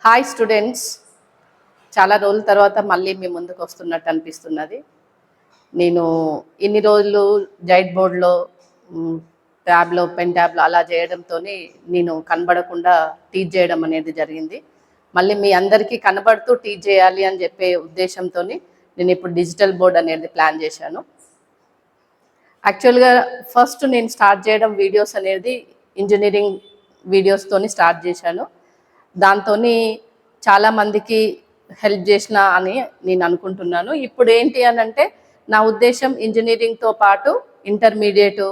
Hi students, చాలా రోజుల తర్వాత మళ్ళీ మీ ముందుకు వస్తున్నట్టు అనిపిస్తున్నది. నేను ఇన్ని రోజులు జైట్ బోర్డ్లో ట్యాబ్లో పెన్ ట్యాబ్లో అలా చేయడంతో నేను కనబడకుండా టీచ్ చేయడం అనేది జరిగింది. మళ్ళీ మీ అందరికీ కనబడుతూ టీచ్ చేయాలి అని చెప్పే ఉద్దేశంతో నేను ఇప్పుడు డిజిటల్ బోర్డ్ అనేది ప్లాన్ చేశాను. యాక్చువల్గా ఫస్ట్ నేను స్టార్ట్ చేయడం వీడియోస్ అనేది ఇంజనీరింగ్ వీడియోస్తోని స్టార్ట్ చేశాను. దాంతో చాలామందికి హెల్ప్ చేసిన అని నేను అనుకుంటున్నాను. ఇప్పుడు ఏంటి అని అంటే నా ఉద్దేశం ఇంజనీరింగ్తో పాటు intermediate,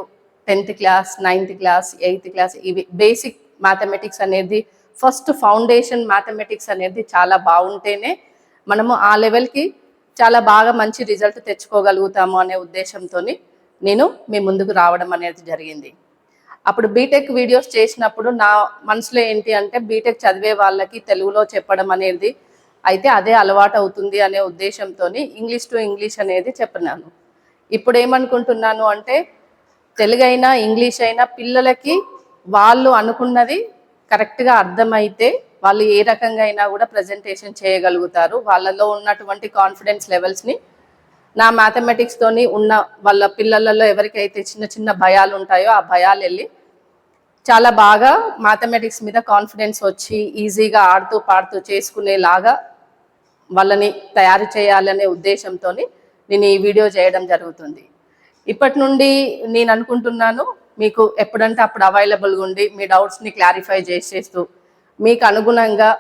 10th class, 9th class, 8th class ఇవి బేసిక్ మ్యాథమెటిక్స్ అనేది ఫస్ట్ ఫౌండేషన్ మ్యాథమెటిక్స్ అనేది చాలా బాగుంటేనే మనము ఆ లెవెల్కి చాలా బాగా మంచి రిజల్ట్ తెచ్చుకోగలుగుతాము అనే ఉద్దేశంతో నేను మీ ముందుకు రావడం అనేది జరిగింది. అప్పుడు బీటెక్ వీడియోస్ చేసినప్పుడు నా మనసులో ఏంటి అంటే బీటెక్ చదివే వాళ్ళకి తెలుగులో చెప్పడం అనేది అయితే అదే అలవాటు అవుతుంది అనే ఉద్దేశంతో ఇంగ్లీష్ టు ఇంగ్లీష్ అనేది చెప్పినాను. ఇప్పుడు ఏమనుకుంటున్నాను అంటే తెలుగు అయినా ఇంగ్లీష్ అయినా పిల్లలకి వాళ్ళు అనుకున్నది కరెక్ట్గా అర్థమైతే వాళ్ళు ఏ రకంగా అయినా కూడా ప్రజెంటేషన్ చేయగలుగుతారు. వాళ్ళలో ఉన్నటువంటి కాన్ఫిడెన్స్ లెవెల్స్ని నా మ్యాథమెటిక్స్తోని ఉన్న వాళ్ళ పిల్లలలో ఎవరికైతే చిన్న చిన్న భయాలు ఉంటాయో ఆ భయాలు వెళ్ళి చాలా బాగా మ్యాథమెటిక్స్ మీద కాన్ఫిడెన్స్ వచ్చి ఈజీగా ఆడుతూ పాడుతూ చేసుకునేలాగా వాళ్ళని తయారు చేయాలనే ఉద్దేశంతో నేను ఈ వీడియో చేయడం జరుగుతుంది. ఇప్పటి నుండి నేను అనుకుంటున్నాను మీకు ఎప్పుడంటే అప్పుడు అవైలబుల్గా ఉండి మీ డౌట్స్ని క్లారిఫై చేసేస్తూ మీకు అనుగుణంగా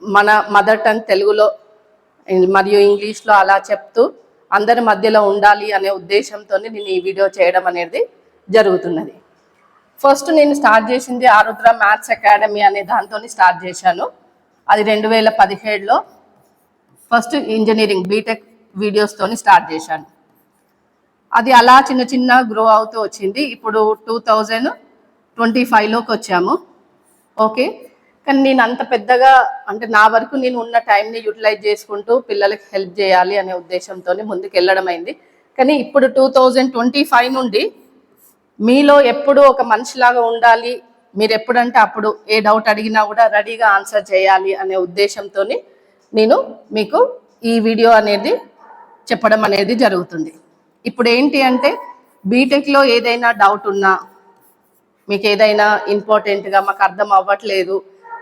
మన మదర్ టంగ్ తెలుగులో మరియు ఇంగ్లీష్లో అలా చెప్తూ అందరి మధ్యలో ఉండాలి అనే ఉద్దేశంతో నేను ఈ వీడియో చేయడం అనేది జరుగుతున్నది. ఫస్ట్ నేను స్టార్ట్ చేసింది ఆరుద్ర మ్యాథ్స్ అకాడమీ అనే దాంతో స్టార్ట్ చేశాను. అది 2017లో ఫస్ట్ ఇంజనీరింగ్ బీటెక్ వీడియోస్తో స్టార్ట్ చేశాను. అది అలా చిన్న చిన్న గ్రో అవుతూ వచ్చింది. ఇప్పుడు 2025లోకి వచ్చాము. ఓకే, కానీ నేను అంత పెద్దగా అంటే నా వరకు నేను ఉన్న టైంని యూటిలైజ్ చేసుకుంటూ పిల్లలకి హెల్ప్ చేయాలి అనే ఉద్దేశంతో ముందుకు వెళ్ళడం అయింది. కానీ ఇప్పుడు 2025 నుండి మీలో ఎప్పుడు ఒక మనిషిలాగా ఉండాలి, మీరు ఎప్పుడంటే అప్పుడు ఏ డౌట్ అడిగినా కూడా రెడీగా ఆన్సర్ చేయాలి అనే ఉద్దేశంతో నేను మీకు ఈ వీడియో అనేది చెప్పడం అనేది జరుగుతుంది. ఇప్పుడు ఏంటి అంటే బీటెక్లో ఏదైనా డౌట్ ఉన్నా మీకు ఏదైనా ఇంపార్టెంట్గా మాకు అర్థం అవ్వట్లేదు,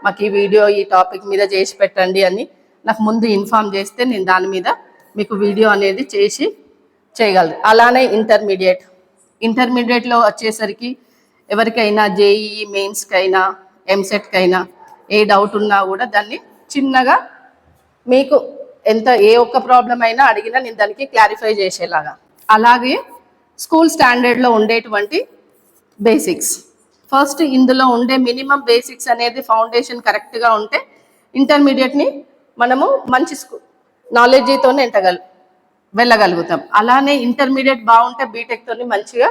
మాకు ఈ వీడియో ఈ టాపిక్ మీద చేసి పెట్టండి అని నాకు ముందు ఇన్ఫామ్ చేస్తే నేను దాని మీద మీకు వీడియో అనేది చేయగలరు. అలానే ఇంటర్మీడియట్లో వచ్చేసరికి ఎవరికైనా జేఈఈ మెయిన్స్కైనా ఎంసెట్కైనా ఏ డౌట్ ఉన్నా కూడా దాన్ని చిన్నగా మీకు ఏ ఒక్క ప్రాబ్లం అయినా అడిగినా నేను దానికి క్లారిఫై చేసేలాగా. అలాగే స్కూల్ స్టాండర్డ్లో ఉండేటువంటి బేసిక్స్ ఫస్ట్ ఇందులో ఉండే మినిమం బేసిక్స్ అనేది ఫౌండేషన్ కరెక్ట్గా ఉంటే ఇంటర్మీడియట్ని మనము మంచి నాలెడ్జ్తో వెళ్ళగలుగుతాం. అలానే ఇంటర్మీడియట్ బాగుంటే బీటెక్తో మంచిగా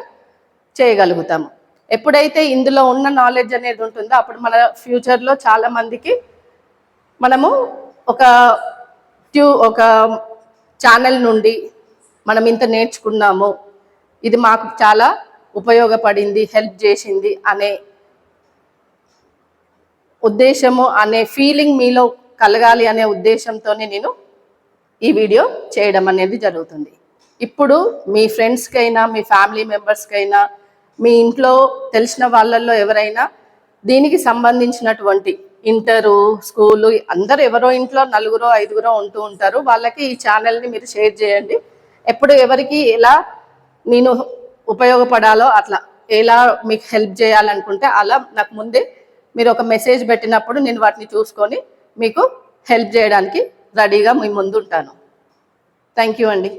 చేయగలుగుతాము. ఎప్పుడైతే ఇందులో ఉన్న నాలెడ్జ్ అనేది ఉంటుందో అప్పుడు మన ఫ్యూచర్లో చాలామందికి మనము ఒక ఛానల్ నుండి మనం ఇంత నేర్చుకున్నాము, ఇది మాకు చాలా ఉపయోగపడింది, హెల్ప్ చేసింది అనే ఉద్దేశము అనే ఫీలింగ్ మీలో కలగాలి అనే ఉద్దేశంతోనే నేను ఈ వీడియో చేయడం అనేది జరుగుతుంది. ఇప్పుడు మీ ఫ్రెండ్స్కైనా మీ ఫ్యామిలీ మెంబర్స్కైనా మీ ఇంట్లో తెలిసిన వాళ్ళల్లో ఎవరైనా దీనికి సంబంధించినటువంటి ఇంటరు స్కూలు అందరూ ఎవరో ఇంట్లో 4 5 ఉంటూ ఉంటారు. వాళ్ళకి ఈ ఛానల్ని మీరు షేర్ చేయండి. ఎప్పుడు ఎవరికి ఎలా నేను ఉపయోగపడాలో అట్లా ఎలా మీకు హెల్ప్ చేయాలనుకుంటే అలా నాకు ముందే మీరు ఒక మెసేజ్ పెట్టినప్పుడు నేను వాటిని చూసుకొని మీకు హెల్ప్ చేయడానికి రెడీగా మీ ముందు ఉంటాను. థ్యాంక్ యూ అండి.